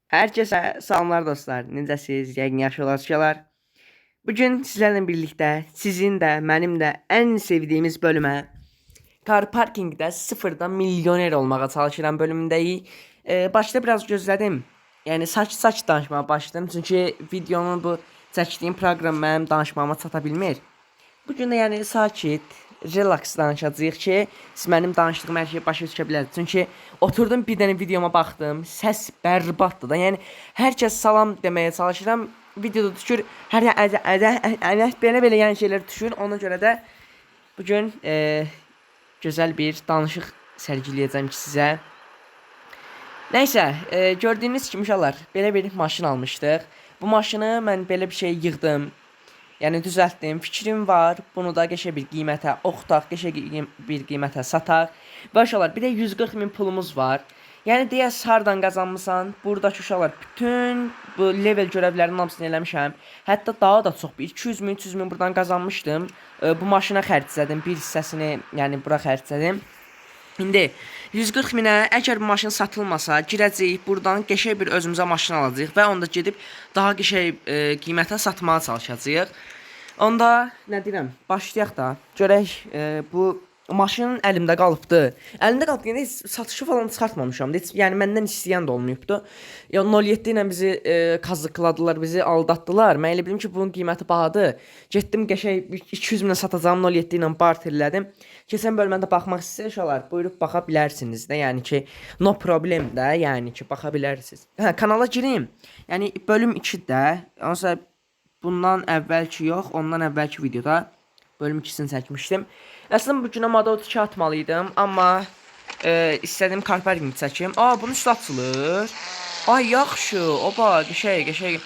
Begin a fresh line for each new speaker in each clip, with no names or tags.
Herkese selamlar dostlar. Necəsiniz? Yəqin yaxşı olasınızlar. Bugün sizlerle birlikte sizin de benim de en sevdiğimiz bölüme car parkingdə sıfırdan milyoner olmağa çalışıram bölümündəyik. Başta biraz gözlədim. Yəni saç danışmağa başladım. Çünki videonun bu çəkdiyim proqram mənim danışmağıma çata bilmir. Bugün də yəni sakit, relax danışacağıq ki, siz mənim danışdığım hər şeyi başa düşə bilərsiniz. Çünki oturdum bir dənə videoma baxdım, səs bərbaddır da. Yəni hər kəs salam deməyə çalışıram. Videoda düşür, hər belə yəni şeylər düşür. Ona görə də bugün gözəl bir danışıq sərgiləyəcəm ki sizə. Nəysə, gördüyünüz kimi uşaqlar, belə bir maşın almışdıq. Bu maşını mən belə bir şey yığdım. Yəni düzəltdim, fikrim var. Bunu da qəşəng bir qiymətə oxutaq, qəşəng bir qiymətə sataq. Və uşaqlar, bir də 140 min pulumuz var. Yəni deyəs hardan qazanmısan? Buradakı uşaqlar bütün bu level görevlərinin hamısını eləmişəm. Hətta daha da çox, 200 min, 300 min buradan qazanmışdım. Bu maşına xərclədim, bir hissəsini, yəni bura xərclədim. İndi 140 minə əgər bu maşın satılmasa, girəcəyik buradan qəşəng bir özümüzə maşın alacağıq və onda gedib daha qəşəng qiymətə satmağa çalışacağıq. Onda nə deyirəm, başlayaq da. Görək bu maşın əlimdə qalıbdı. Əlimdə qalıb, yəni satışı falan çıxartmamışam. Yəni məndən istəyən də olmayıbdı. Ya 07 ilə bizi kazıkladılar, bizi aldatdılar. Mən elə bildim ki, bunun qiyməti bahadır. Getdim qəşəng 200 minə satacağım, 07 ilə barterlədim. Keçən bölmədə baxmaq istəyirlər, buyurub baxa bilərsiniz də. Yəni ki, no problem də, yəni ki, baxa bilərsiniz. Hə, kanala girim. Yəni bölüm 2-də, onsa bundan əvvəlki yox, ondan əvvəlki videoda bölüm 2-sini çəkmişdim. Əslində bu günə Model 2 atmalıydım, amma istədim car parking çəkim. Bunun üstü açılır. Ay yaxşı, oba, qəşəng.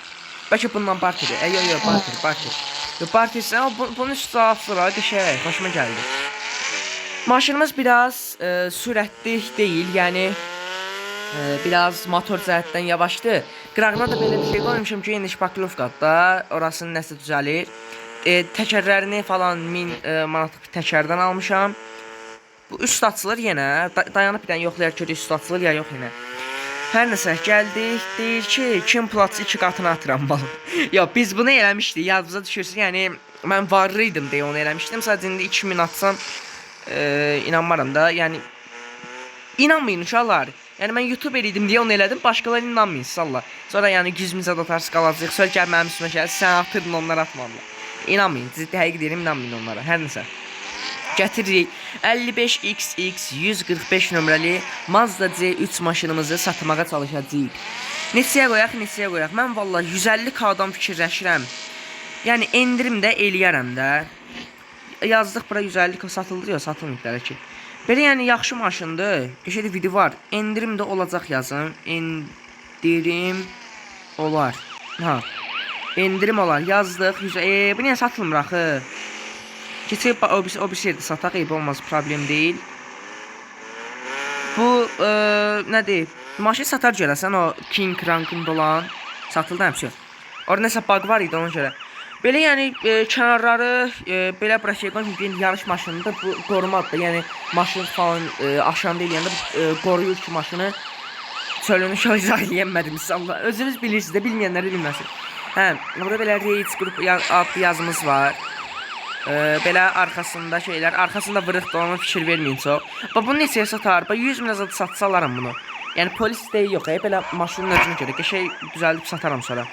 Bəlkə bundan barter. Yox, barter. Yox, barter, bunun üstü açılır, qəşəng, xoşuma gəldi. Maşınımız biraz sürətli deyil, yəni biraz motor cəhətdən yavaşdır. Qırağına da belə bir şey qoymuşum ki, indi şpaklovkadır, orasını nəsə düzəlir. Təkərlərini falan 1000 manatlıq təkərdən almışam. Bu üst açılır yenə. Dayanıb bir dənə yoxlayar ki, üst açılır ya yox yenə. Hər nəsə gəldik. Deyir ki, kim platı 2 qatına atıram balım. Yox, biz bunu eləmişdik. Yadınıza düşürsün. Yəni mən varlıydım deyə onu eləmişdim. Sadəcə indi 2000 atsam inanmaram da. Yəni inanmayın uşaqlar. Yəni mən YouTuber idim deyə onu elədim. Başqaları inanmayın salla. Sonra yəni 100 min zad atarsa qalacaq. Sonra gəl mənim üstümə gəl. Sən atırdın, onlar atmadılar. İnanmayın, ciddi həqiqi deyirəm, inanmayın onlara. Hər nəsə. Gətiririk 55XX 145 nömrəli Mazda C3 maşınımızı satmağa çalışacağıq. Neçəyə qoyaq? Mən vallahi 150K-dan fikirləşirəm. Yəni endirim də eləyərəm də. Yazdıq bura 150K satıldı ya, satılmayıb da ki. Belə yəni yaxşı maşındır. Qəşəng video var. Endirim də olacaq yazın. Endirim olar. Ha. Endirim olar yazdıq. Bu niyə satılmır axı? Keçib o bir şeydə sataq, olmaz, problem deyil. Bu nədir? Maşın satar görəsən o King rankında olan satıldı həmsi. Orada nəsə bug var idi ona görə. Belə yəni kənarları belə bura şey qoyun, yarış maşınıdır. Bu qorumadır. Yəni maşın falan aşanda eləyəndə qoruyur ki, maşını çölünü izah eləyəmədim inşallah. Özünüz bilirsiniz də, bilməyənlər də bilməsin. Hə, burada belə Rage qrup adlı yazımız var. Belə arxasında şeylər, arxasında vırıqdır, ona fikir verməyin çox. Bunu neçəyə satar? 100 min azad satsalarım bunu. Yəni polis deyi yox, belə maşının özünə görə qəşəng düzəldib sataram sonra.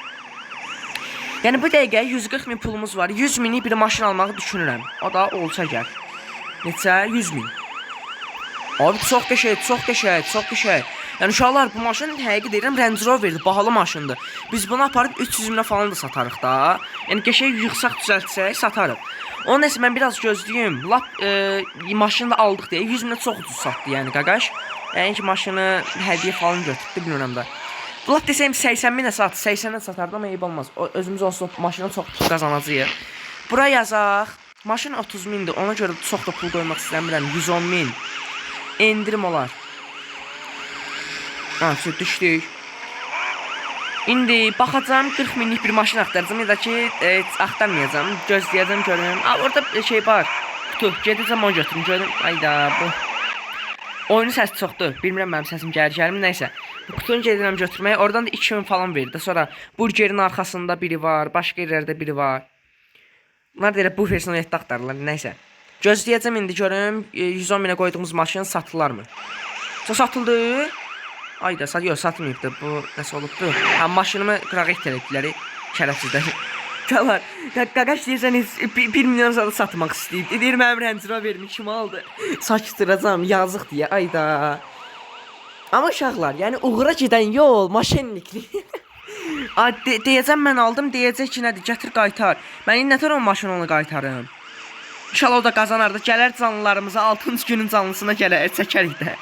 Yəni bu dəqiqə 140 min pulumuz var. 100 minlik bir maşın almağı düşünürəm. O da olsa gəl. Neçə? 100 min. Abi çox qəşəng. Yəni uşaqlar, bu maşın həqiqi deyirəm Range Rover'dir, bahalı maşındır. Biz bunu aparıb 300 minə falan da satarıq da. Yəni qəşəng yığsaq, düzəltsək, satarıq. Onun nəsə mən biraz gözləyim. Lap maşını da aldıq deyə 100 minə çox ucuz satdı yəni qaqaş. Yəni ki maşını hədiyyə falan götürdü, bilmirəm da. Lap desəm 80 minə sat, 80-ə satardı amma eyb olmaz. Özümüz olsun maşına çox pul qazanacağıq. Bura yazaq. Maşın 30 mindir, ona görə çox da pul qoymaq istəmirəm. 110 min. Endirim olar. Düşdük. İndi baxacağım 40 minlik bir maşın axtaracağım ya da ki axtarmayacağım, gözləyəcəm görürəm. Orada şey var. Qutu, gedəcəm onu götürüm görürüm. Ayda bu. Oyunun səsi çoxdur. Bilmirəm mənim səsim gəlmir, nəysə. Qutunu gedirəm götürməyə. Oradan da 2000 falan verdi. Sonra burgerin arxasında biri var, başqa yerlərdə biri var. Bunlar da elə bu versiyonu axtarırlar. Nəysə. Gözləyəcəm indi görüm 110 minə qoyduğumuz maşın satırlarmı? Satıldı. Ayda satılmayıbdı. Bu nəsə olubdu. Ha maşınımı qırağa etdilər. Şərəfsizlər. Qalar. Qaqaş deyirsəniz 1 milyon zada satmaq istəyib. Deyir mənim Range Rover'imi kim aldı? Saçdıracam yazıq deyə. Ayda. Amma uşaqlar, yəni uğura gedən yol maşinlikli. Deyəcəm mən aldım, deyəcək ki nədir? Gətir qaytar. Mən indi nətər o maşını onu qaytarım? İnşallah o da qazanar da gələr canlılarımıza 6-cı günün canlısına gələr, çəkərik də.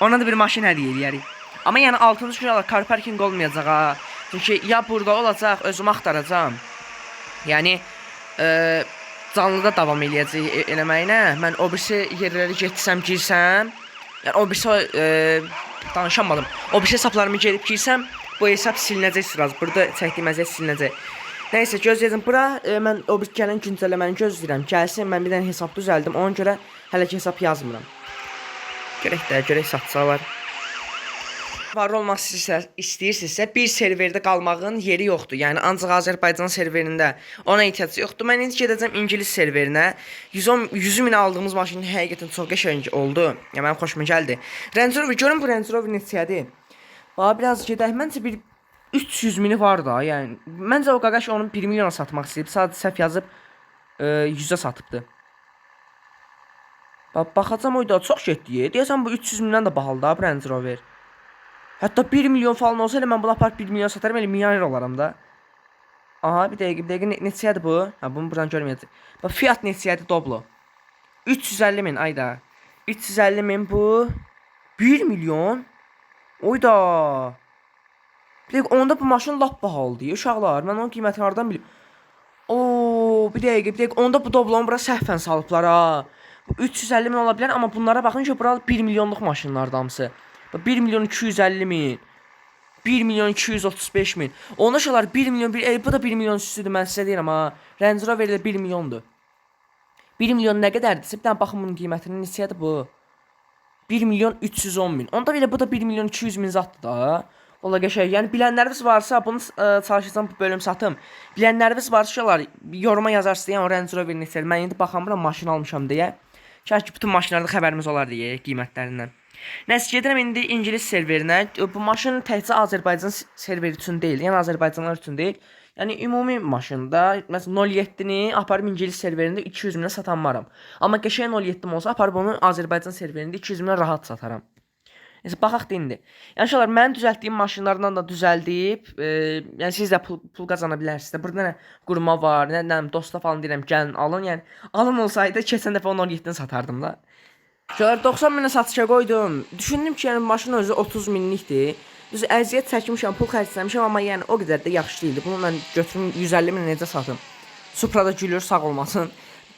Ona da bir maşın hədiyyə eləyərik. Amma yəni 6-cı gün car parking olmayacaq ha. Çünki ya burada olacaq, özümü axtaracağam. Yəni canlıda davam eləyəcək eləməyinə. Mən o birisi yerləri getsəm, girsəm, yəni o birisi danışamadım. O birisi hesablarımı gedib girsəm, bu hesab silinəcək sırası. Burada çəkdiyim əziyyət silinəcək. Nəysə gözləyəcəm. Bura mən o bir gələn güncəlləməni gözləyirəm. Gəlsin, mən bir dənə hesab düzəldim. Ona görə hələ ki hesab yazmıram. Görək satsalar. Var olmaq istəyirsinizsə bir serverdə qalmağın yeri yoxdur. Yəni ancaq Azərbaycan serverində ona ehtiyac yoxdur. Mən indi gedəcəm İngilis serverinə. 100 min aldığımız maşın həqiqətən çox qəşəng oldu. Yəni mənim xoşuma gəldi. Range Rover görün bu Range Rover neçədir? Bax biraz gedək. Məncə bir 300 mini var da. Yəni məncə o qaqaş onun 1 milyona satmaq istəyib. Sadəcə səhv yazıb 100-ə satıbdı. Baxacam o da çox getdi. Deyəsən bu 300 mindən də bahalıdır ha Range Rover. Hətta 1 milyon falan olsa elə mən bunu apart 1 milyon satarım, elə milyoner olaram da. Aha, bir dəqiqə neçədir bu? Ha, bunu buradan görməyəcək. Bax, fiyat neçədir Doblo? 350 min, ayda. 350 min bu. 1 milyon. Oyda. Bir dəqiqə, onda bu maşın lap bahalıdır, uşaqlar. Mən onun qiymətini hardan biləm? Oo, bir dəqiqə, onda bu Doblonu bura səhvən salıblar ha. 350 min ola bilər, amma bunlara baxın ki, bura 1 milyonluq maşınlardır hamısı. 1 milyon 250 min. 1 milyon 235 min. Onda şalar 1 milyon bu da 1 milyon üstüdür mən sizə deyirəm ha. Range Rover ilə 1 milyondur. 1 milyon nə qədərdirsə bir dənə baxın bunun qiymətinin neçədir bu? 1 milyon 310 min. Onda belə bu da 1 milyon 200 min zatdır da. Ola qəşəng. Yəni bilənləriniz varsa bunu çalışacağam bu bölüm satım. Bilənləriniz varsa şalar yoruma yazarsınız. Yəni Range Rover neçədir? Mən indi baxamıram maşın almışam deyə. Şərt ki bütün maşınlarda xəbərimiz olar deyə qiymətlərindən. Nəsə gedirəm indi İngilis serverinə. Bu maşın təkcə Azərbaycan serveri üçün deyil, yəni Azərbaycanlılar üçün deyil. Yəni ümumi maşında məsələn 07-ni aparıb İngilis serverində 200 minə satan. Amma qəşəng 07 olsa aparıb onu Azərbaycan serverində 200 minə rahat sataram. Nəsə baxaq da indi. Yəni uşaqlar mənim düzəltdiyim maşınlardan da düzəldib, yəni siz də pul qazana bilərsiniz. Burada nə qurma var, nə dosta falan deyirəm, gəlin alın. Yəni alın olsaydı keçən dəfə onu 17-dən satardım da. Şöyle 90 minə satışa qoydum. Düşündüm ki, yəni maşın özü 30 minlikdir. Düz əziyyət çəkmişəm, pul xərcləmişəm, amma yəni o qədər də yaxşı deyildi. Bunu mən götürüm 150 minə necə satım? Supra da gülür, sağ olmasın.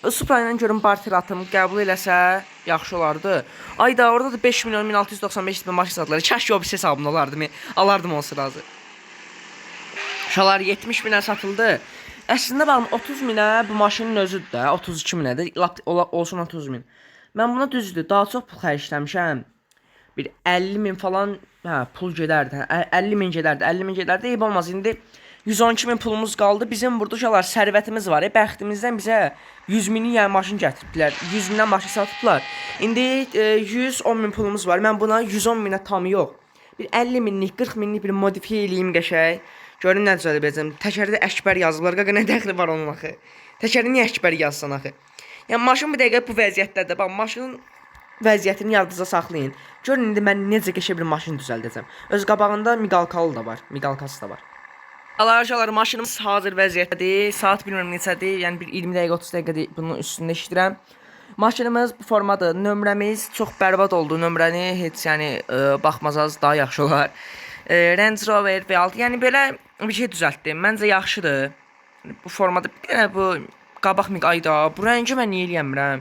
Supra ilə görüm barter atım, qəbul eləsə yaxşı olardı. Ayda orada da 5 milyon 1695 min maşın satılır. Kəşke o bir hesabımda olardı. Alardım o sırası. Şalar 70 minə satıldı. Əslində baxın 30 minə bu maşının özüdür də, 32 minədir. Olsun 30 min. Mən buna düzdür, daha çox pul xərcləmişəm. Bir 50 min falan pul gedərdi. 50 min gedərdi, 50 min gedərdi. Eyb olmaz. İndi 112 min pulumuz qaldı. Bizim burada uşaqlar sərvətimiz var. Bəxtimizdən bizə 100 minlik yəni maşın gətiribdilər. 100 mindən maşın satıblar. İndi 110 min pulumuz var. Mən buna 110 minə tam yox. Bir 50 minlik, 40 minlik bir modifiyə eləyim qəşəng. Görün nə düzəldə biləcəm. Təkərdə Əkbər yazıblar. Qaqa nə dəxli var onun axı? Təkərdə niyə Əkbər yazsan axı? Yəni maşın bir dəqiqə bu vəziyyətdədir. Bax maşının vəziyyətini yadınızda saxlayın. Görün indi mən necə qəşəng bir maşın düzəldəcəm. Öz qabağında miqalkalı da var. Miqalkası da var. Arkadaşlar maşınımız hazır vəziyyətdədir. Saat bilmirəm neçədir. Yəni bir 20 dəqiqə 30 dəqiqədir bunun üstündə işləyirəm. Maşınımız bu formadır. Nömrəmiz çox bərbad oldu. Nömrəni heç yəni baxmasaz daha yaxşı olar. Range Rover V6. Yəni belə bir şey düzəltdim. Məncə yaxşıdır. Bu formada bir dənə bu qabaq ayda. Bu rəngi mən niyə eləyəmirəm?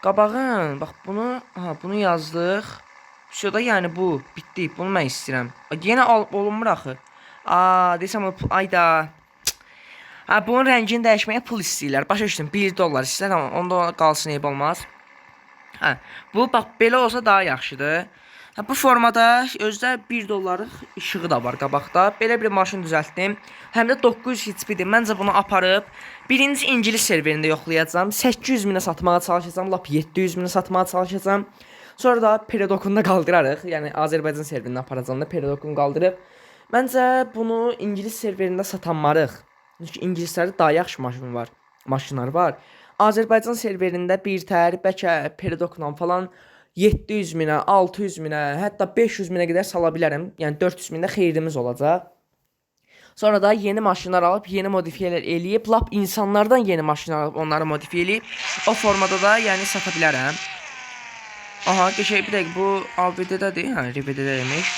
Qabağın, bax bunu yazdıq. Şurada yəni bu bitdi. Bunu mən istəyirəm. Yenə olunmur axı. Desəm ayda. Bunun rəngini dəyişməyə pul istəyirlər. Başa düşdüm. $1 istəyirlər, amma onda qalsın eyb olmaz. Bu bax belə olsa daha yaxşıdır. Bu formada özdə 1 dollarlıq işığı da var qabaqda. Belə bir maşın düzəltdim. Həm də 900 HP-dir. Məncə bunu aparıb birinci ingilis serverində yoxlayacağam. 800 minə satmağa çalışacağam. Lap 700 minə satmağa çalışacağım. Sonra da Peredokunu qaldırarıq. Yəni Azərbaycan serverinə aparacağam da Peredokunu qaldırıb. Məncə bunu ingilis serverində satanmarıq. Çünki ingilislərdə daha yaxşı maşınlar var. Azərbaycan serverində bir tər, bəlkə Peredokla falan 700 minə, 600 minə, hətta 500 minə qədər sala bilərəm. Yəni 400 mində xeyrimiz olacaq. Sonra da yeni maşınlar alıb, yeni modifiyələr eləyib, lap insanlardan yeni maşınlar alıb, onları modifiyə eləyib, o formada da yəni sata bilərəm. Aha, geçək bir dəqiq, bu ABD-dədir, hə, RBD-də demiş.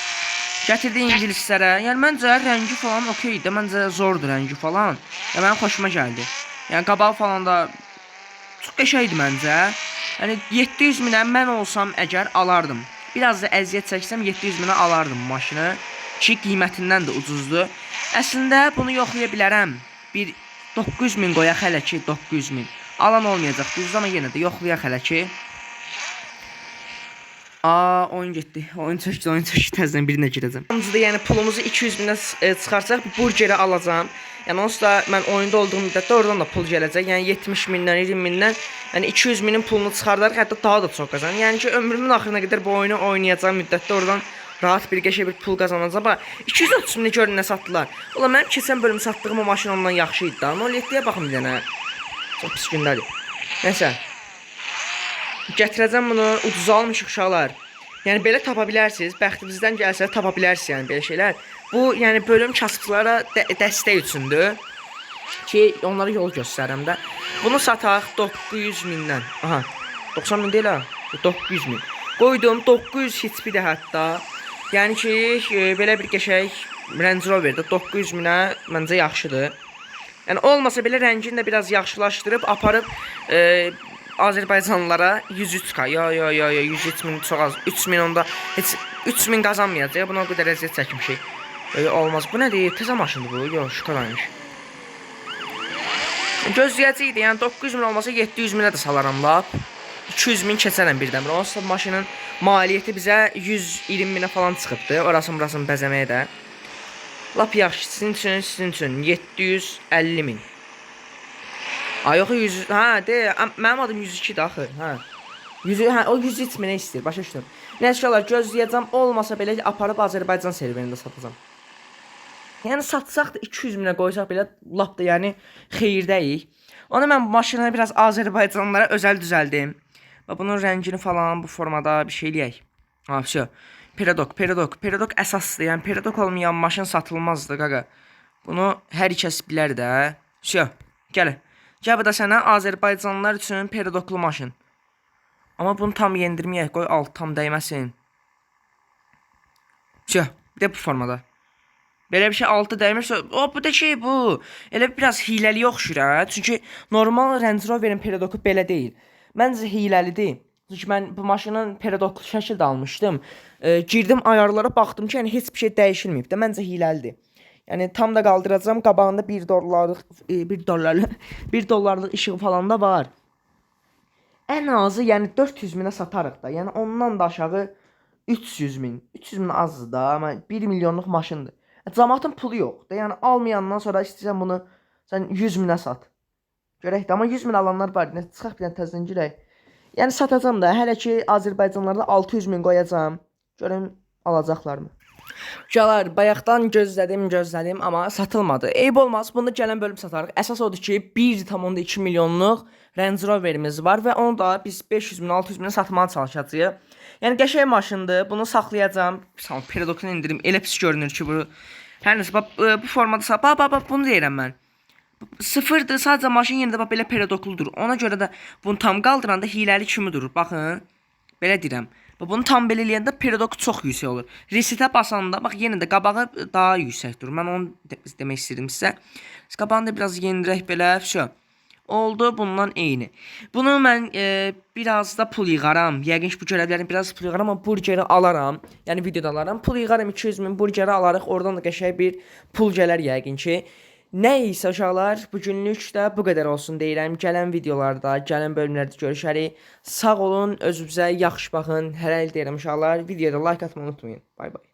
Gətirdi ingilislərə, yəni məncə rəngi falan okeydir, məncə zordur rəngi falan. Yəni mənim xoşuma gəldi. Yəni qabağı falan da çox qəşəngdir məncə. Yəni 700 minə mən olsam əgər alardım. Biraz da əziyyət çəksəm 700 minə alardım maşını. Ki qiymətindən də ucuzdur. Əslində bunu yoxlaya bilərəm. Bir 900 min qoyaq hələ ki 900 min. Alan olmayacaq düzdür amma yenə də yoxlayaq hələ ki. Oyun getdi. Oyun çəkdi, təzədən birinə girəcəm. Hamısı da yəni pulumuzu 200 minə çıxarsaq bu burgeri alacağam. Yəni onsuz da mən oyunda olduğum müddətdə oradan da pul gələcək. Yəni 70 mindən, 20 mindən, yəni 200 minin pulunu çıxardarıq, hətta daha da çox qazanırıq. Yəni ki ömrümün axırına qədər bu oyunu oynayacağım müddətdə oradan rahat bir qəşəng bir pul qazanacağam. Bax 230 minə görün nə satdılar. Ola mənim keçən bölüm satdığım o maşın ondan yaxşı idi da. 07-yə baxın bir dənə. Çox pis gündədir. Nəsə. Gətirəcəm bunu, ucuza almışıq uşaqlar. Yəni belə tapa bilərsiniz, bəxtimizdən gəlsə tapa bilərsiniz yəni belə şeylər. Bu yəni bölüm kasıbçılara dəstək üçündür ki, onlara yol göstərirəm də. Bunu sataq 900 mindən. Aha, 90 min deyil ha, 900 min. Qoydum 900 HP-dir hətta. Yəni ki, belə bir qəşəng Range Rover-də 900 minə məncə yaxşıdır. Yəni olmasa belə rəngini də biraz yaxşılaşdırıb aparıb Azərbaycanlılara 103k, yo 103 min çox az, 3 min onda heç 3 min qazanmayacaq, buna o qədər əziyyət çəkmişik. Olmaz, bu nədir, təzə maşındır bu, yo şukalaymış. Gözləyəcəkdir, yəni 900 min olmasa 700 minə də salaram lap. 200 min keçərəm birdən bir, onsuz da maşının maliyyəti bizə 120 minə falan çıxıbdır, orasını bəzəməyə də. Lap yaxşı, sizin üçün 750 min. Ay yox 100, hə de, mənim adım 102-dir axı, hə. 100, hə o 103 minə istəyir, başa düşdüm. Nəşələr gözləyəcəm, olmasa belə aparıb Azərbaycan serverində satacağam. Yəni satsaq da 200 minə qoysaq belə lap da yəni xeyrdəyik. Ona mən bu maşını biraz Azərbaycanlılara özəl düzəldim. Və bunun rəngini falan bu formada bir şey eləyək. Ha, vəsə. Peredok əsasdır. Yəni Peredok olmayan maşın satılmazdı qaqa. Bunu hər kəs bilər də. Vəsə. Gəl. Gəl bu da sənə Azərbaycanlılar üçün Peredoklu maşın. Amma bunu tam yendirməyək. Qoy alt tam dəyməsin. Vəsə. Bir də bu formada. Belə bir şey altı dəymirsə, bu da şey bu. Elə biraz hiləli oxşur ha. Çünki normal Range Rover'in Peredoku belə deyil. Məncə hiləlidir. Çünki mən bu maşının Peredoklu şəkildə almışdım. Girdim ayarlara baxdım ki, yəni heç bir şey dəyişilməyib də. Məncə hiləlidir. Yəni tam da qaldıracağam. Qabağında 1 dollarlıq işığı falan da var. Ən azı yəni 400 minə satarıq da. Yəni ondan da aşağı 300 min. 300 min azdır da, amma 1 milyonluq maşındır. Cəmaatın pulu yoxdur. Yəni almayandan sonra istəyirsən bunu sən 100 minə sat. Görək də, amma 100 min alanlar var. Nə çıxaq bir dənə təzədən girək. Yəni satacağam da. Hələ ki Azərbaycanlarda 600 min qoyacağam. Görüm alacaqlarmı. Gələr, bayaqdan gözlədim, amma satılmadı. Eyb olmaz, bunu gələn bölüm satarıq. Əsas odur ki, 1,2 milyonluq Range Rover'imiz var və onu da biz 500 min, 600 minə satmağa çalışacağıq. Yəni qəşəng maşındır, bunu saxlayacağam. Peredokunu indirim, elə pis görünür ki bu. Hər nəsə, bu formada bax, bunu deyirəm mən. Sıfırdır, sadəcə maşın yenə də belə peredokludur. Ona görə də bunu tam qaldıranda hiləli kimi durur. Baxın, belə deyirəm. Bunu tam belə eləyəndə peredok çox yüksək olur. Resetə basanda, bax yenə də qabağı daha yüksək durur. Mən onu demək istəyirdim sizə. Qabağını da biraz yendirək belə. Oldu, bundan eyni. Bunu mən biraz da pul yığaram. Yəqin ki bu görevlərin biraz pul yığaram, amma burgeri alaram. Yəni videoda alaram. Pul yığaram 200 min, burgeri alarıq. Oradan da qəşəng bir pul gələr yəqin ki. Nəysə uşaqlar, bu günlük də bu qədər olsun deyirəm. Gələn videolarda, gələn bölümlərdə görüşərik. Sağ olun, özünüzə yaxşı baxın. Hələlik deyirəm uşaqlar. Videoda like atmayı unutmayın. Bay bay.